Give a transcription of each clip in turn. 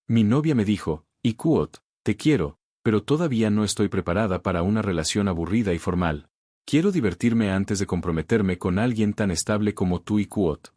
Mi novia me dijo, Ikuot, te quiero, pero todavía no estoy preparada para una relación aburrida y formal. Quiero divertirme antes de comprometerme con alguien tan estable como tú Ikuot.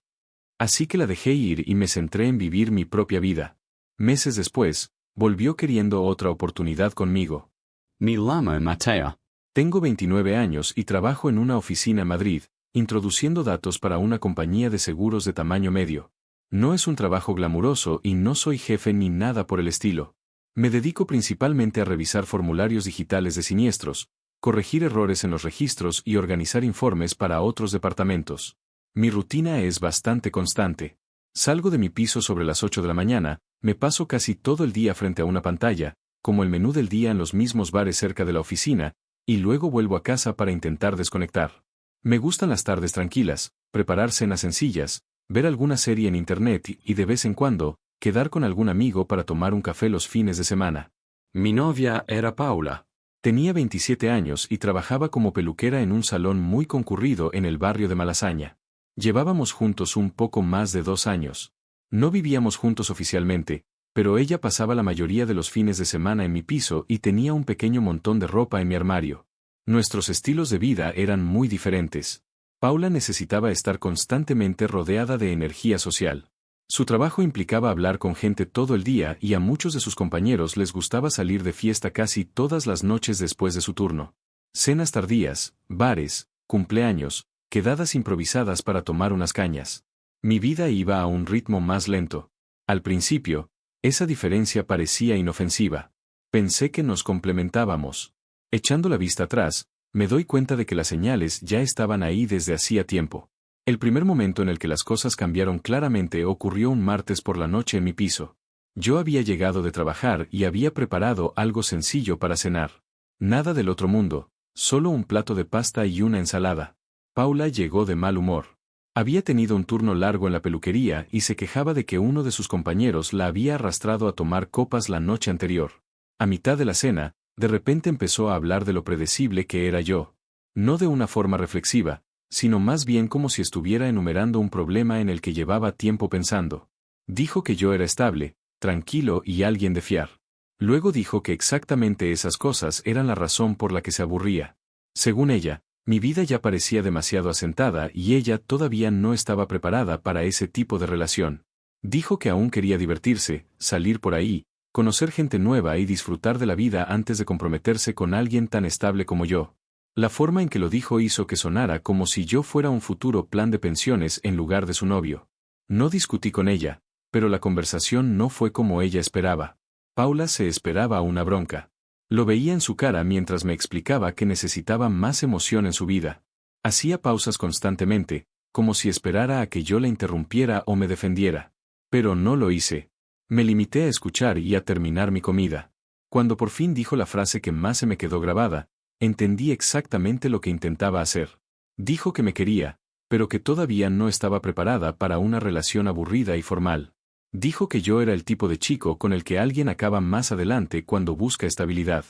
Así que la dejé ir y me centré en vivir mi propia vida. Meses después, volvió queriendo otra oportunidad conmigo. Mi lama Matea. Tengo 29 años y trabajo en una oficina en Madrid, introduciendo datos para una compañía de seguros de tamaño medio. No es un trabajo glamuroso y no soy jefe ni nada por el estilo. Me dedico principalmente a revisar formularios digitales de siniestros, corregir errores en los registros y organizar informes para otros departamentos. Mi rutina es bastante constante. Salgo de mi piso sobre las 8 de la mañana, me paso casi todo el día frente a una pantalla, como el menú del día en los mismos bares cerca de la oficina, y luego vuelvo a casa para intentar desconectar. Me gustan las tardes tranquilas, preparar cenas sencillas, ver alguna serie en internet y de vez en cuando, quedar con algún amigo para tomar un café los fines de semana. Mi novia era Paula. Tenía 27 años y trabajaba como peluquera en un salón muy concurrido en el barrio de Malasaña. Llevábamos juntos un poco más de 2 años. No vivíamos juntos oficialmente, pero ella pasaba la mayoría de los fines de semana en mi piso y tenía un pequeño montón de ropa en mi armario. Nuestros estilos de vida eran muy diferentes. Paula necesitaba estar constantemente rodeada de energía social. Su trabajo implicaba hablar con gente todo el día y a muchos de sus compañeros les gustaba salir de fiesta casi todas las noches después de su turno. Cenas tardías, bares, cumpleaños, quedadas improvisadas para tomar unas cañas. Mi vida iba a un ritmo más lento. Al principio, esa diferencia parecía inofensiva. Pensé que nos complementábamos. Echando la vista atrás, me doy cuenta de que las señales ya estaban ahí desde hacía tiempo. El primer momento en el que las cosas cambiaron claramente ocurrió un martes por la noche en mi piso. Yo había llegado de trabajar y había preparado algo sencillo para cenar. Nada del otro mundo, solo un plato de pasta y una ensalada. Paula llegó de mal humor. Había tenido un turno largo en la peluquería y se quejaba de que uno de sus compañeros la había arrastrado a tomar copas la noche anterior. A mitad de la cena, de repente empezó a hablar de lo predecible que era yo. No de una forma reflexiva, sino más bien como si estuviera enumerando un problema en el que llevaba tiempo pensando. Dijo que yo era estable, tranquilo y alguien de fiar. Luego dijo que exactamente esas cosas eran la razón por la que se aburría. Según ella, mi vida ya parecía demasiado asentada y ella todavía no estaba preparada para ese tipo de relación. Dijo que aún quería divertirse, salir por ahí, conocer gente nueva y disfrutar de la vida antes de comprometerse con alguien tan estable como yo. La forma en que lo dijo hizo que sonara como si yo fuera un futuro plan de pensiones en lugar de su novio. No discutí con ella, pero la conversación no fue como ella esperaba. Paula se esperaba una bronca. Lo veía en su cara mientras me explicaba que necesitaba más emoción en su vida. Hacía pausas constantemente, como si esperara a que yo la interrumpiera o me defendiera. Pero no lo hice. Me limité a escuchar y a terminar mi comida. Cuando por fin dijo la frase que más se me quedó grabada, entendí exactamente lo que intentaba hacer. Dijo que me quería, pero que todavía no estaba preparada para una relación aburrida y formal. Dijo que yo era el tipo de chico con el que alguien acaba más adelante cuando busca estabilidad.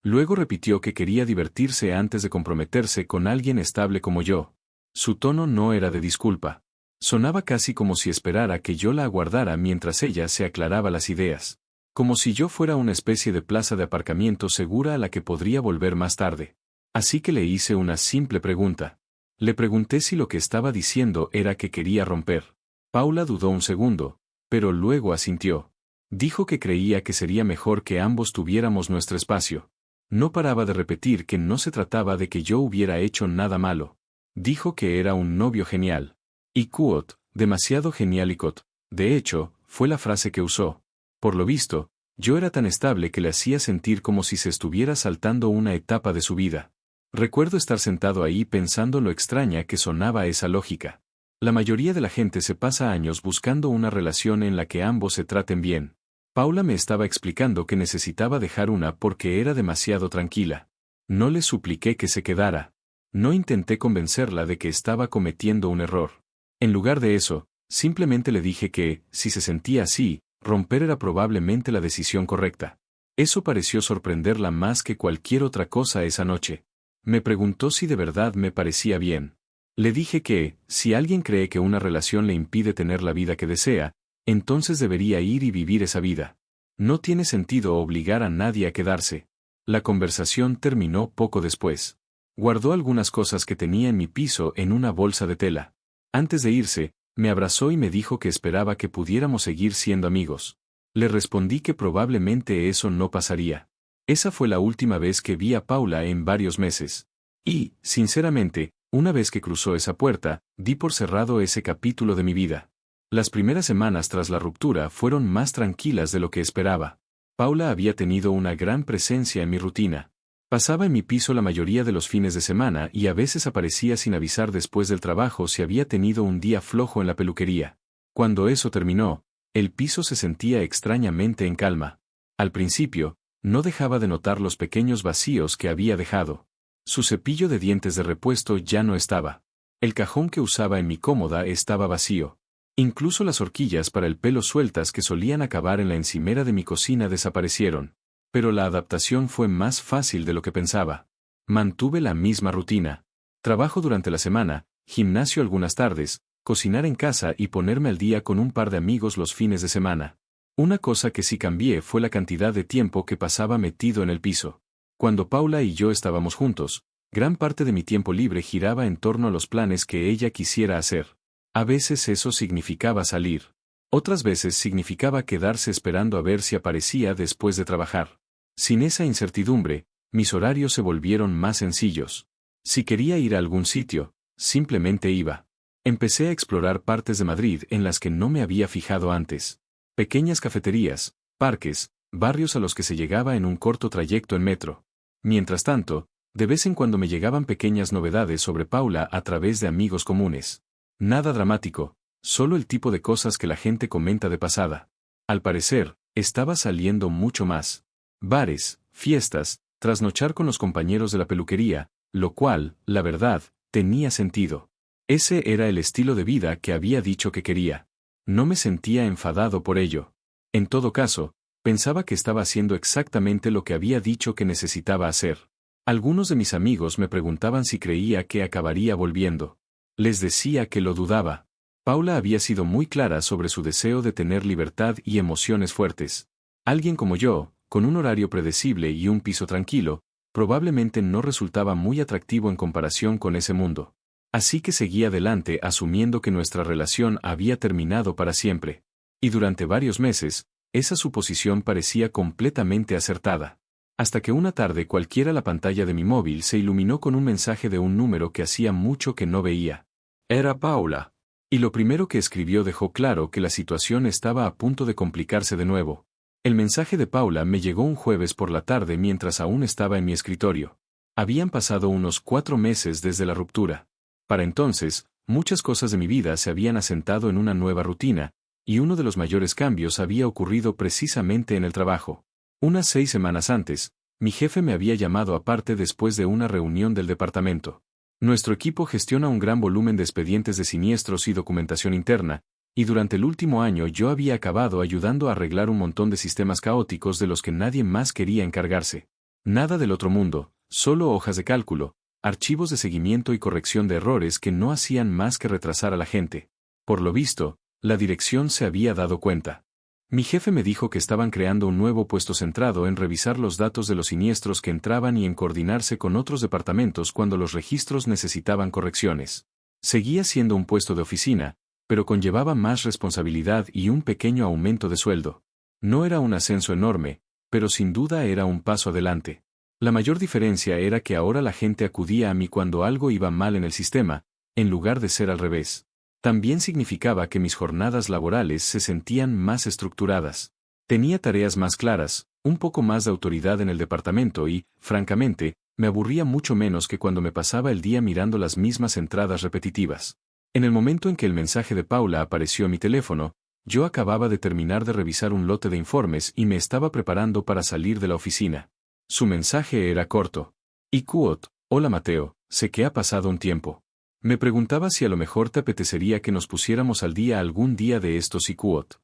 Luego repitió que quería divertirse antes de comprometerse con alguien estable como yo. Su tono no era de disculpa. Sonaba casi como si esperara que yo la aguardara mientras ella se aclaraba las ideas. Como si yo fuera una especie de plaza de aparcamiento segura a la que podría volver más tarde. Así que le hice una simple pregunta. Le pregunté si lo que estaba diciendo era que quería romper. Paula dudó un segundo, pero luego asintió. Dijo que creía que sería mejor que ambos tuviéramos nuestro espacio. No paraba de repetir que no se trataba de que yo hubiera hecho nada malo. Dijo que era un novio genial. Y Kuot, demasiado genial y Kot. De hecho, fue la frase que usó. Por lo visto, yo era tan estable que le hacía sentir como si se estuviera saltando una etapa de su vida. Recuerdo estar sentado ahí pensando lo extraña que sonaba esa lógica. La mayoría de la gente se pasa años buscando una relación en la que ambos se traten bien. Paula me estaba explicando que necesitaba dejar una porque era demasiado tranquila. No le supliqué que se quedara. No intenté convencerla de que estaba cometiendo un error. En lugar de eso, simplemente le dije que, si se sentía así, romper era probablemente la decisión correcta. Eso pareció sorprenderla más que cualquier otra cosa esa noche. Me preguntó si de verdad me parecía bien. Le dije que, si alguien cree que una relación le impide tener la vida que desea, entonces debería ir y vivir esa vida. No tiene sentido obligar a nadie a quedarse. La conversación terminó poco después. Guardó algunas cosas que tenía en mi piso en una bolsa de tela. Antes de irse, me abrazó y me dijo que esperaba que pudiéramos seguir siendo amigos. Le respondí que probablemente eso no pasaría. Esa fue la última vez que vi a Paula en varios meses. Y, sinceramente, una vez que cruzó esa puerta, di por cerrado ese capítulo de mi vida. Las primeras semanas tras la ruptura fueron más tranquilas de lo que esperaba. Paula había tenido una gran presencia en mi rutina. Pasaba en mi piso la mayoría de los fines de semana y a veces aparecía sin avisar después del trabajo si había tenido un día flojo en la peluquería. Cuando eso terminó, el piso se sentía extrañamente en calma. Al principio, no dejaba de notar los pequeños vacíos que había dejado. Su cepillo de dientes de repuesto ya no estaba. El cajón que usaba en mi cómoda estaba vacío. Incluso las horquillas para el pelo sueltas que solían acabar en la encimera de mi cocina desaparecieron. Pero la adaptación fue más fácil de lo que pensaba. Mantuve la misma rutina. Trabajo durante la semana, gimnasio algunas tardes, cocinar en casa y ponerme al día con un par de amigos los fines de semana. Una cosa que sí cambié fue la cantidad de tiempo que pasaba metido en el piso. Cuando Paula y yo estábamos juntos, gran parte de mi tiempo libre giraba en torno a los planes que ella quisiera hacer. A veces eso significaba salir. Otras veces significaba quedarse esperando a ver si aparecía después de trabajar. Sin esa incertidumbre, mis horarios se volvieron más sencillos. Si quería ir a algún sitio, simplemente iba. Empecé a explorar partes de Madrid en las que no me había fijado antes. Pequeñas cafeterías, parques, barrios a los que se llegaba en un corto trayecto en metro. Mientras tanto, de vez en cuando me llegaban pequeñas novedades sobre Paula a través de amigos comunes. Nada dramático, solo el tipo de cosas que la gente comenta de pasada. Al parecer, estaba saliendo mucho más. Bares, fiestas, trasnochar con los compañeros de la peluquería, lo cual, la verdad, tenía sentido. Ese era el estilo de vida que había dicho que quería. No me sentía enfadado por ello. En todo caso, pensaba que estaba haciendo exactamente lo que había dicho que necesitaba hacer. Algunos de mis amigos me preguntaban si creía que acabaría volviendo. Les decía que lo dudaba. Paula había sido muy clara sobre su deseo de tener libertad y emociones fuertes. Alguien como yo, con un horario predecible y un piso tranquilo, probablemente no resultaba muy atractivo en comparación con ese mundo. Así que seguí adelante asumiendo que nuestra relación había terminado para siempre. Y durante varios meses, esa suposición parecía completamente acertada. Hasta que una tarde cualquiera la pantalla de mi móvil se iluminó con un mensaje de un número que hacía mucho que no veía. Era Paula. Y lo primero que escribió dejó claro que la situación estaba a punto de complicarse de nuevo. El mensaje de Paula me llegó un jueves por la tarde mientras aún estaba en mi escritorio. Habían pasado unos 4 meses desde la ruptura. Para entonces, muchas cosas de mi vida se habían asentado en una nueva rutina, y uno de los mayores cambios había ocurrido precisamente en el trabajo. Unas 6 semanas antes, mi jefe me había llamado aparte después de una reunión del departamento. Nuestro equipo gestiona un gran volumen de expedientes de siniestros y documentación interna, y durante el último año yo había acabado ayudando a arreglar un montón de sistemas caóticos de los que nadie más quería encargarse. Nada del otro mundo, solo hojas de cálculo, archivos de seguimiento y corrección de errores que no hacían más que retrasar a la gente. Por lo visto, la dirección se había dado cuenta. Mi jefe me dijo que estaban creando un nuevo puesto centrado en revisar los datos de los siniestros que entraban y en coordinarse con otros departamentos cuando los registros necesitaban correcciones. Seguía siendo un puesto de oficina, pero conllevaba más responsabilidad y un pequeño aumento de sueldo. No era un ascenso enorme, pero sin duda era un paso adelante. La mayor diferencia era que ahora la gente acudía a mí cuando algo iba mal en el sistema, en lugar de ser al revés. También significaba que mis jornadas laborales se sentían más estructuradas. Tenía tareas más claras, un poco más de autoridad en el departamento y, francamente, me aburría mucho menos que cuando me pasaba el día mirando las mismas entradas repetitivas. En el momento en que el mensaje de Paula apareció en mi teléfono, yo acababa de terminar de revisar un lote de informes y me estaba preparando para salir de la oficina. Su mensaje era corto. Y quote, hola Mateo, sé que ha pasado un tiempo. Me preguntaba si a lo mejor te apetecería que nos pusiéramos al día algún día de estos y quote.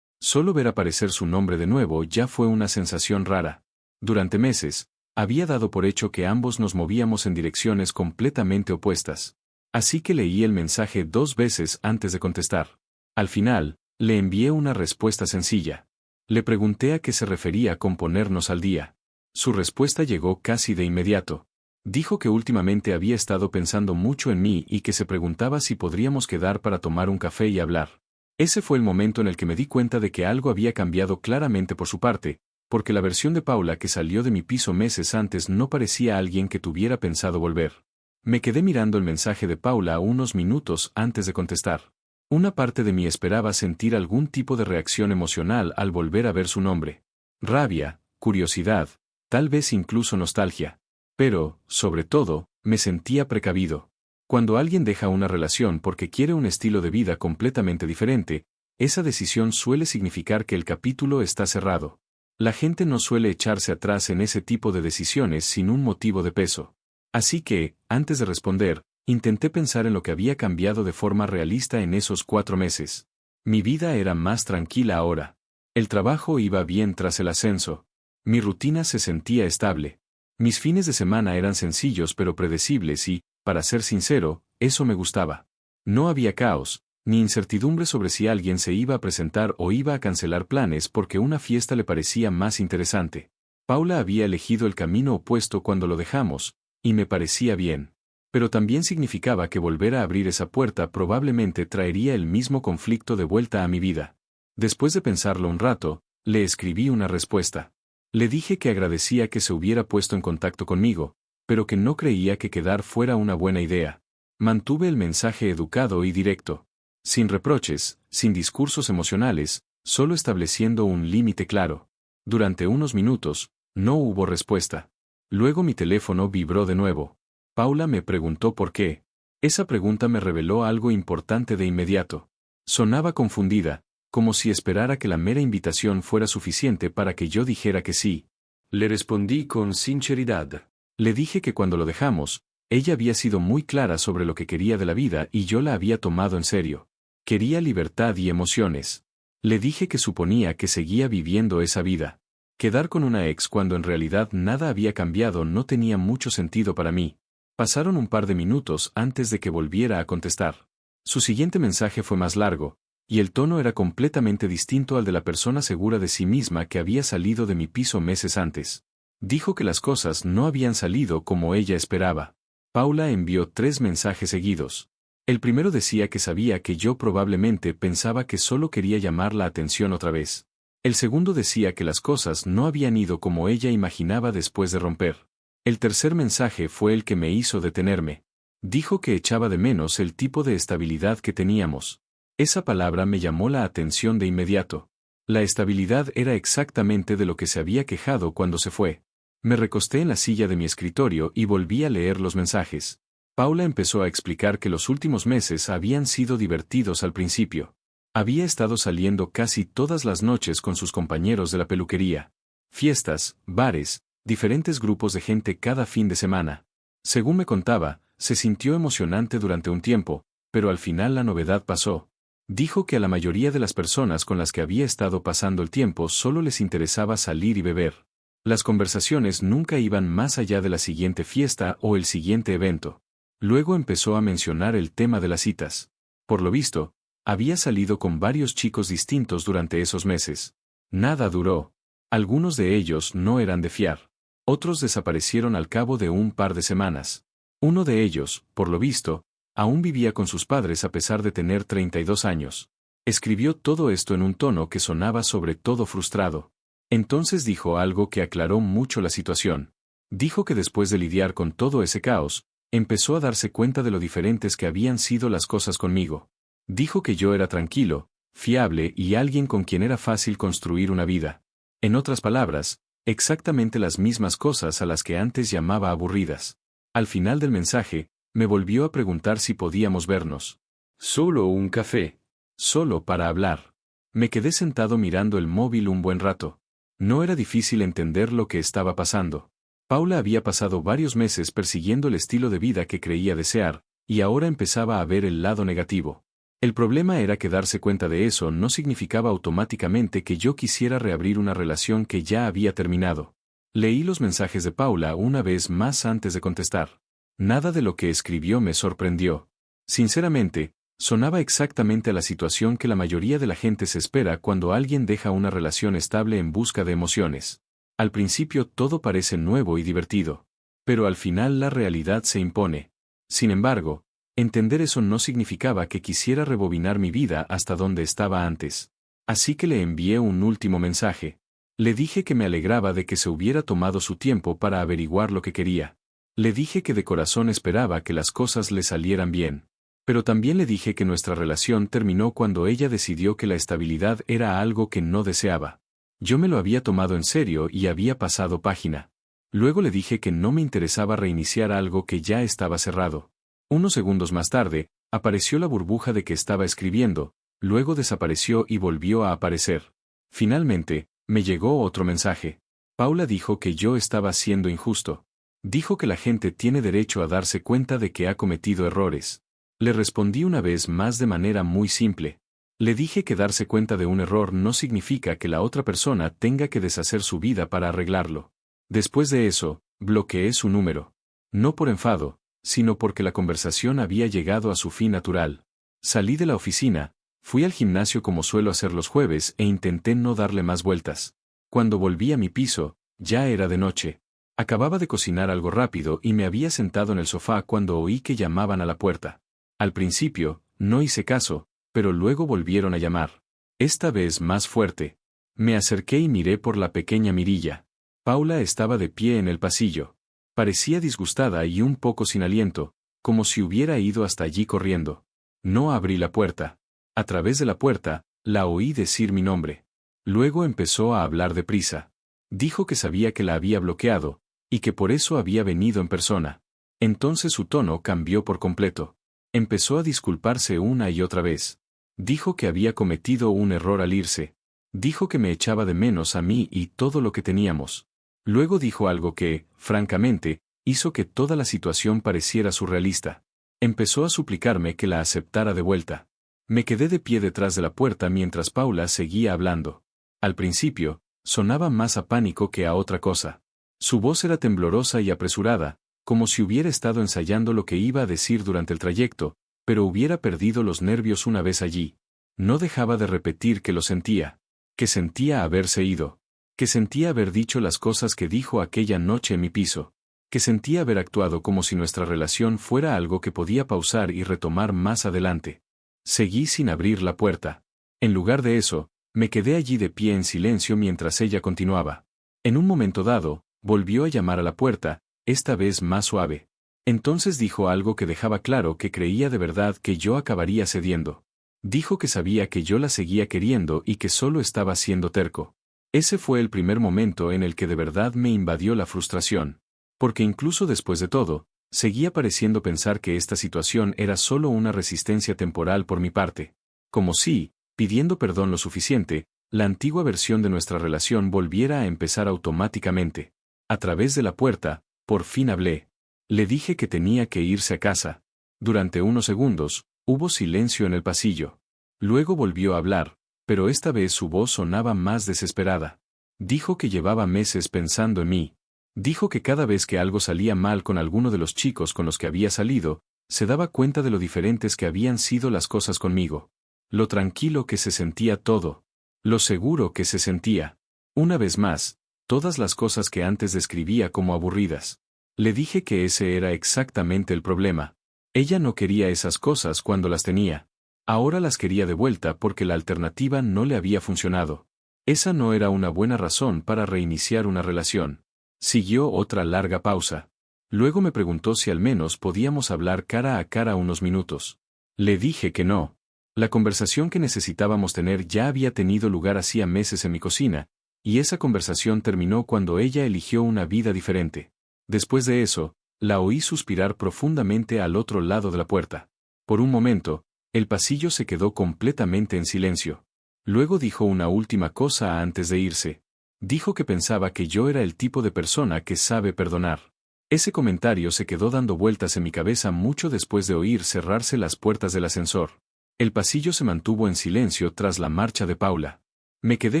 Solo ver aparecer su nombre de nuevo ya fue una sensación rara. Durante meses, había dado por hecho que ambos nos movíamos en direcciones completamente opuestas. Así que leí el mensaje 2 veces antes de contestar. Al final, le envié una respuesta sencilla. Le pregunté a qué se refería con ponernos al día. Su respuesta llegó casi de inmediato. Dijo que últimamente había estado pensando mucho en mí y que se preguntaba si podríamos quedar para tomar un café y hablar. Ese fue el momento en el que me di cuenta de que algo había cambiado claramente por su parte, porque la versión de Paula que salió de mi piso meses antes no parecía alguien que tuviera pensado volver. Me quedé mirando el mensaje de Paula unos minutos antes de contestar. Una parte de mí esperaba sentir algún tipo de reacción emocional al volver a ver su nombre. Rabia, curiosidad, tal vez incluso nostalgia. Pero, sobre todo, me sentía precavido. Cuando alguien deja una relación porque quiere un estilo de vida completamente diferente, esa decisión suele significar que el capítulo está cerrado. La gente no suele echarse atrás en ese tipo de decisiones sin un motivo de peso. Así que, antes de responder, intenté pensar en lo que había cambiado de forma realista en esos 4 meses. Mi vida era más tranquila ahora. El trabajo iba bien tras el ascenso. Mi rutina se sentía estable. Mis fines de semana eran sencillos pero predecibles y, para ser sincero, eso me gustaba. No había caos, ni incertidumbre sobre si alguien se iba a presentar o iba a cancelar planes porque una fiesta le parecía más interesante. Paula había elegido el camino opuesto cuando lo dejamos, y me parecía bien. Pero también significaba que volver a abrir esa puerta probablemente traería el mismo conflicto de vuelta a mi vida. Después de pensarlo un rato, le escribí una respuesta. Le dije que agradecía que se hubiera puesto en contacto conmigo, pero que no creía que quedar fuera una buena idea. Mantuve el mensaje educado y directo. Sin reproches, sin discursos emocionales, solo estableciendo un límite claro. Durante unos minutos, no hubo respuesta. Luego mi teléfono vibró de nuevo. Paula me preguntó por qué. Esa pregunta me reveló algo importante de inmediato. Sonaba confundida, como si esperara que la mera invitación fuera suficiente para que yo dijera que sí. Le respondí con sinceridad. Le dije que cuando lo dejamos, ella había sido muy clara sobre lo que quería de la vida y yo la había tomado en serio. Quería libertad y emociones. Le dije que suponía que seguía viviendo esa vida. Quedar con una ex cuando en realidad nada había cambiado no tenía mucho sentido para mí. Pasaron un par de minutos antes de que volviera a contestar. Su siguiente mensaje fue más largo, y el tono era completamente distinto al de la persona segura de sí misma que había salido de mi piso meses antes. Dijo que las cosas no habían salido como ella esperaba. Paula envió 3 mensajes seguidos. El primero decía que sabía que yo probablemente pensaba que solo quería llamar la atención otra vez. El segundo decía que las cosas no habían ido como ella imaginaba después de romper. El tercer mensaje fue el que me hizo detenerme. Dijo que echaba de menos el tipo de estabilidad que teníamos. Esa palabra me llamó la atención de inmediato. La estabilidad era exactamente de lo que se había quejado cuando se fue. Me recosté en la silla de mi escritorio y volví a leer los mensajes. Paula empezó a explicar que los últimos meses habían sido divertidos al principio. Había estado saliendo casi todas las noches con sus compañeros de la peluquería. Fiestas, bares, diferentes grupos de gente cada fin de semana. Según me contaba, se sintió emocionante durante un tiempo, pero al final la novedad pasó. Dijo que a la mayoría de las personas con las que había estado pasando el tiempo solo les interesaba salir y beber. Las conversaciones nunca iban más allá de la siguiente fiesta o el siguiente evento. Luego empezó a mencionar el tema de las citas. Por lo visto, había salido con varios chicos distintos durante esos meses. Nada duró. Algunos de ellos no eran de fiar. Otros desaparecieron al cabo de un par de semanas. Uno de ellos, por lo visto, aún vivía con sus padres a pesar de tener 32 años. Escribió todo esto en un tono que sonaba sobre todo frustrado. Entonces dijo algo que aclaró mucho la situación. Dijo que después de lidiar con todo ese caos, empezó a darse cuenta de lo diferentes que habían sido las cosas conmigo. Dijo que yo era tranquilo, fiable y alguien con quien era fácil construir una vida. En otras palabras, exactamente las mismas cosas a las que antes llamaba aburridas. Al final del mensaje, me volvió a preguntar si podíamos vernos. Solo un café. Solo para hablar. Me quedé sentado mirando el móvil un buen rato. No era difícil entender lo que estaba pasando. Paula había pasado varios meses persiguiendo el estilo de vida que creía desear, y ahora empezaba a ver el lado negativo. El problema era que darse cuenta de eso no significaba automáticamente que yo quisiera reabrir una relación que ya había terminado. Leí los mensajes de Paula una vez más antes de contestar. Nada de lo que escribió me sorprendió. Sinceramente, Sonaba exactamente a la situación que la mayoría de la gente se espera cuando alguien deja una relación estable en busca de emociones. Al principio todo parece nuevo y divertido. Pero al final la realidad se impone. Sin embargo, entender eso no significaba que quisiera rebobinar mi vida hasta donde estaba antes. Así que le envié un último mensaje. Le dije que me alegraba de que se hubiera tomado su tiempo para averiguar lo que quería. Le dije que de corazón esperaba que las cosas le salieran bien. Pero también le dije que nuestra relación terminó cuando ella decidió que la estabilidad era algo que no deseaba. Yo me lo había tomado en serio y había pasado página. Luego le dije que no me interesaba reiniciar algo que ya estaba cerrado. Unos segundos más tarde, apareció la burbuja de que estaba escribiendo, luego desapareció y volvió a aparecer. Finalmente, me llegó otro mensaje. Paula dijo que yo estaba siendo injusto. Dijo que la gente tiene derecho a darse cuenta de que ha cometido errores. Le respondí una vez más de manera muy simple. Le dije que darse cuenta de un error no significa que la otra persona tenga que deshacer su vida para arreglarlo. Después de eso, bloqueé su número. No por enfado, sino porque la conversación había llegado a su fin natural. Salí de la oficina, fui al gimnasio como suelo hacer los jueves e intenté no darle más vueltas. Cuando volví a mi piso, ya era de noche. Acababa de cocinar algo rápido y me había sentado en el sofá cuando oí que llamaban a la puerta. Al principio, no hice caso, pero luego volvieron a llamar. Esta vez más fuerte. Me acerqué y miré por la pequeña mirilla. Paula estaba de pie en el pasillo. Parecía disgustada y un poco sin aliento, como si hubiera ido hasta allí corriendo. No abrí la puerta. A través de la puerta, la oí decir mi nombre. Luego empezó a hablar deprisa. Dijo que sabía que la había bloqueado, y que por eso había venido en persona. Entonces su tono cambió por completo. Empezó a disculparse una y otra vez. Dijo que había cometido un error al irse. Dijo que me echaba de menos a mí y todo lo que teníamos. Luego dijo algo que, francamente, hizo que toda la situación pareciera surrealista. Empezó a suplicarme que la aceptara de vuelta. Me quedé de pie detrás de la puerta mientras Paula seguía hablando. Al principio, sonaba más a pánico que a otra cosa. Su voz era temblorosa y apresurada, como si hubiera estado ensayando lo que iba a decir durante el trayecto, pero hubiera perdido los nervios una vez allí. No dejaba de repetir que lo sentía, que sentía haberse ido, que sentía haber dicho las cosas que dijo aquella noche en mi piso, que sentía haber actuado como si nuestra relación fuera algo que podía pausar y retomar más adelante. Seguí sin abrir la puerta. En lugar de eso, me quedé allí de pie en silencio mientras ella continuaba. En un momento dado, volvió a llamar a la puerta, esta vez más suave. Entonces dijo algo que dejaba claro que creía de verdad que yo acabaría cediendo. Dijo que sabía que yo la seguía queriendo y que solo estaba siendo terco. Ese fue el primer momento en el que de verdad me invadió la frustración. Porque incluso después de todo, seguía pareciendo pensar que esta situación era solo una resistencia temporal por mi parte. Como si, pidiendo perdón lo suficiente, la antigua versión de nuestra relación volviera a empezar automáticamente. A través de la puerta, por fin hablé. Le dije que tenía que irse a casa. Durante unos segundos, hubo silencio en el pasillo. Luego volvió a hablar, pero esta vez su voz sonaba más desesperada. Dijo que llevaba meses pensando en mí. Dijo que cada vez que algo salía mal con alguno de los chicos con los que había salido, se daba cuenta de lo diferentes que habían sido las cosas conmigo. Lo tranquilo que se sentía todo. Lo seguro que se sentía. Una vez más, todas las cosas que antes describía como aburridas. Le dije que ese era exactamente el problema. Ella no quería esas cosas cuando las tenía. Ahora las quería de vuelta porque la alternativa no le había funcionado. Esa no era una buena razón para reiniciar una relación. Siguió otra larga pausa. Luego me preguntó si al menos podíamos hablar cara a cara unos minutos. Le dije que no. La conversación que necesitábamos tener ya había tenido lugar hacía meses en mi cocina, y esa conversación terminó cuando ella eligió una vida diferente. Después de eso, la oí suspirar profundamente al otro lado de la puerta. Por un momento, el pasillo se quedó completamente en silencio. Luego dijo una última cosa antes de irse. Dijo que pensaba que yo era el tipo de persona que sabe perdonar. Ese comentario se quedó dando vueltas en mi cabeza mucho después de oír cerrarse las puertas del ascensor. El pasillo se mantuvo en silencio tras la marcha de Paula. Me quedé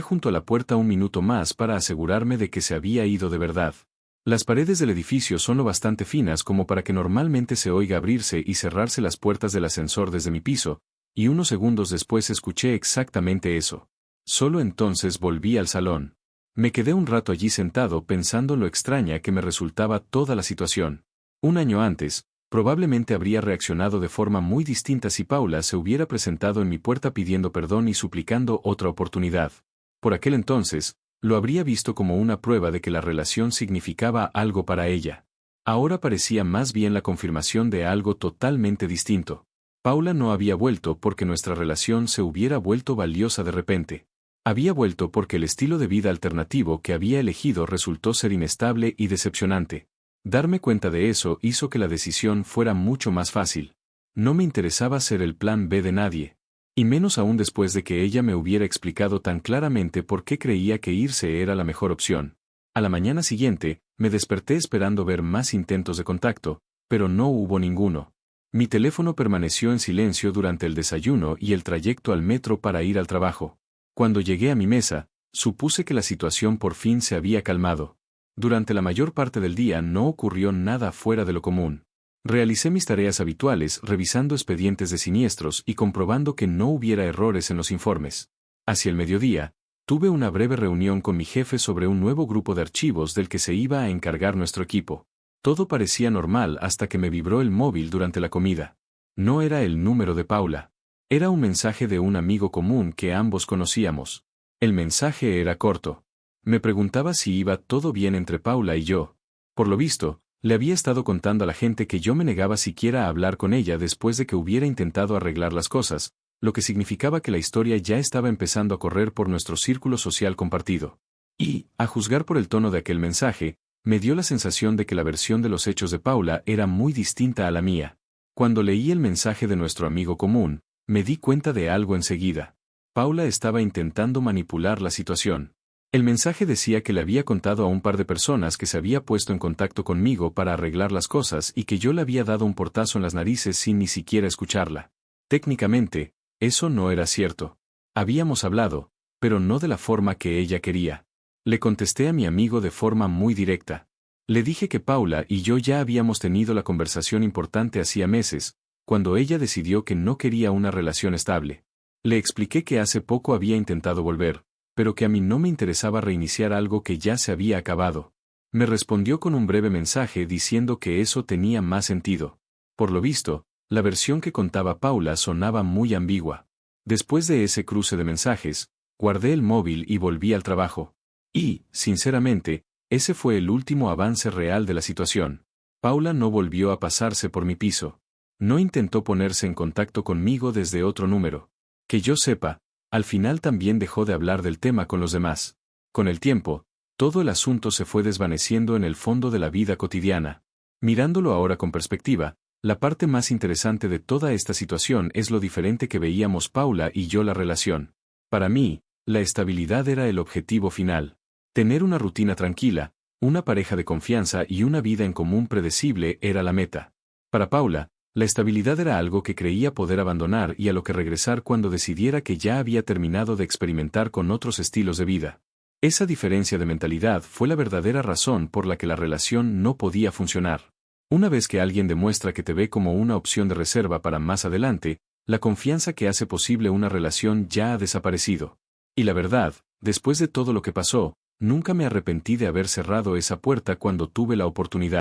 junto a la puerta un minuto más para asegurarme de que se había ido de verdad. Las paredes del edificio son lo bastante finas como para que normalmente se oiga abrirse y cerrarse las puertas del ascensor desde mi piso, y unos segundos después escuché exactamente eso. Solo entonces volví al salón. Me quedé un rato allí sentado pensando lo extraña que me resultaba toda la situación. Un año antes, probablemente habría reaccionado de forma muy distinta si Paula se hubiera presentado en mi puerta pidiendo perdón y suplicando otra oportunidad. Por aquel entonces, lo habría visto como una prueba de que la relación significaba algo para ella. Ahora parecía más bien la confirmación de algo totalmente distinto. Paula no había vuelto porque nuestra relación se hubiera vuelto valiosa de repente. Había vuelto porque el estilo de vida alternativo que había elegido resultó ser inestable y decepcionante. Darme cuenta de eso hizo que la decisión fuera mucho más fácil. No me interesaba ser el plan B de nadie. Y menos aún después de que ella me hubiera explicado tan claramente por qué creía que irse era la mejor opción. A la mañana siguiente, me desperté esperando ver más intentos de contacto, pero no hubo ninguno. Mi teléfono permaneció en silencio durante el desayuno y el trayecto al metro para ir al trabajo. Cuando llegué a mi mesa, supuse que la situación por fin se había calmado. Durante la mayor parte del día no ocurrió nada fuera de lo común. Realicé mis tareas habituales revisando expedientes de siniestros y comprobando que no hubiera errores en los informes. Hacia el mediodía, tuve una breve reunión con mi jefe sobre un nuevo grupo de archivos del que se iba a encargar nuestro equipo. Todo parecía normal hasta que me vibró el móvil durante la comida. No era el número de Paula. Era un mensaje de un amigo común que ambos conocíamos. El mensaje era corto. Me preguntaba si iba todo bien entre Paula y yo. Por lo visto, le había estado contando a la gente que yo me negaba siquiera a hablar con ella después de que hubiera intentado arreglar las cosas, lo que significaba que la historia ya estaba empezando a correr por nuestro círculo social compartido. Y, a juzgar por el tono de aquel mensaje, me dio la sensación de que la versión de los hechos de Paula era muy distinta a la mía. Cuando leí el mensaje de nuestro amigo común, me di cuenta de algo enseguida. Paula estaba intentando manipular la situación. El mensaje decía que le había contado a un par de personas que se había puesto en contacto conmigo para arreglar las cosas y que yo le había dado un portazo en las narices sin ni siquiera escucharla. Técnicamente, eso no era cierto. Habíamos hablado, pero no de la forma que ella quería. Le contesté a mi amigo de forma muy directa. Le dije que Paula y yo ya habíamos tenido la conversación importante hacía meses, cuando ella decidió que no quería una relación estable. Le expliqué que hace poco había intentado volver, pero que a mí no me interesaba reiniciar algo que ya se había acabado. Me respondió con un breve mensaje diciendo que eso tenía más sentido. Por lo visto, la versión que contaba Paula sonaba muy ambigua. Después de ese cruce de mensajes, guardé el móvil y volví al trabajo. Y, sinceramente, ese fue el último avance real de la situación. Paula no volvió a pasarse por mi piso. No intentó ponerse en contacto conmigo desde otro número. Que yo sepa, al final también dejó de hablar del tema con los demás. Con el tiempo, todo el asunto se fue desvaneciendo en el fondo de la vida cotidiana. Mirándolo ahora con perspectiva, la parte más interesante de toda esta situación es lo diferente que veíamos Paula y yo la relación. Para mí, la estabilidad era el objetivo final. Tener una rutina tranquila, una pareja de confianza y una vida en común predecible era la meta. Para Paula, la estabilidad era algo que creía poder abandonar y a lo que regresar cuando decidiera que ya había terminado de experimentar con otros estilos de vida. Esa diferencia de mentalidad fue la verdadera razón por la que la relación no podía funcionar. Una vez que alguien demuestra que te ve como una opción de reserva para más adelante, la confianza que hace posible una relación ya ha desaparecido. Y la verdad, después de todo lo que pasó, nunca me arrepentí de haber cerrado esa puerta cuando tuve la oportunidad.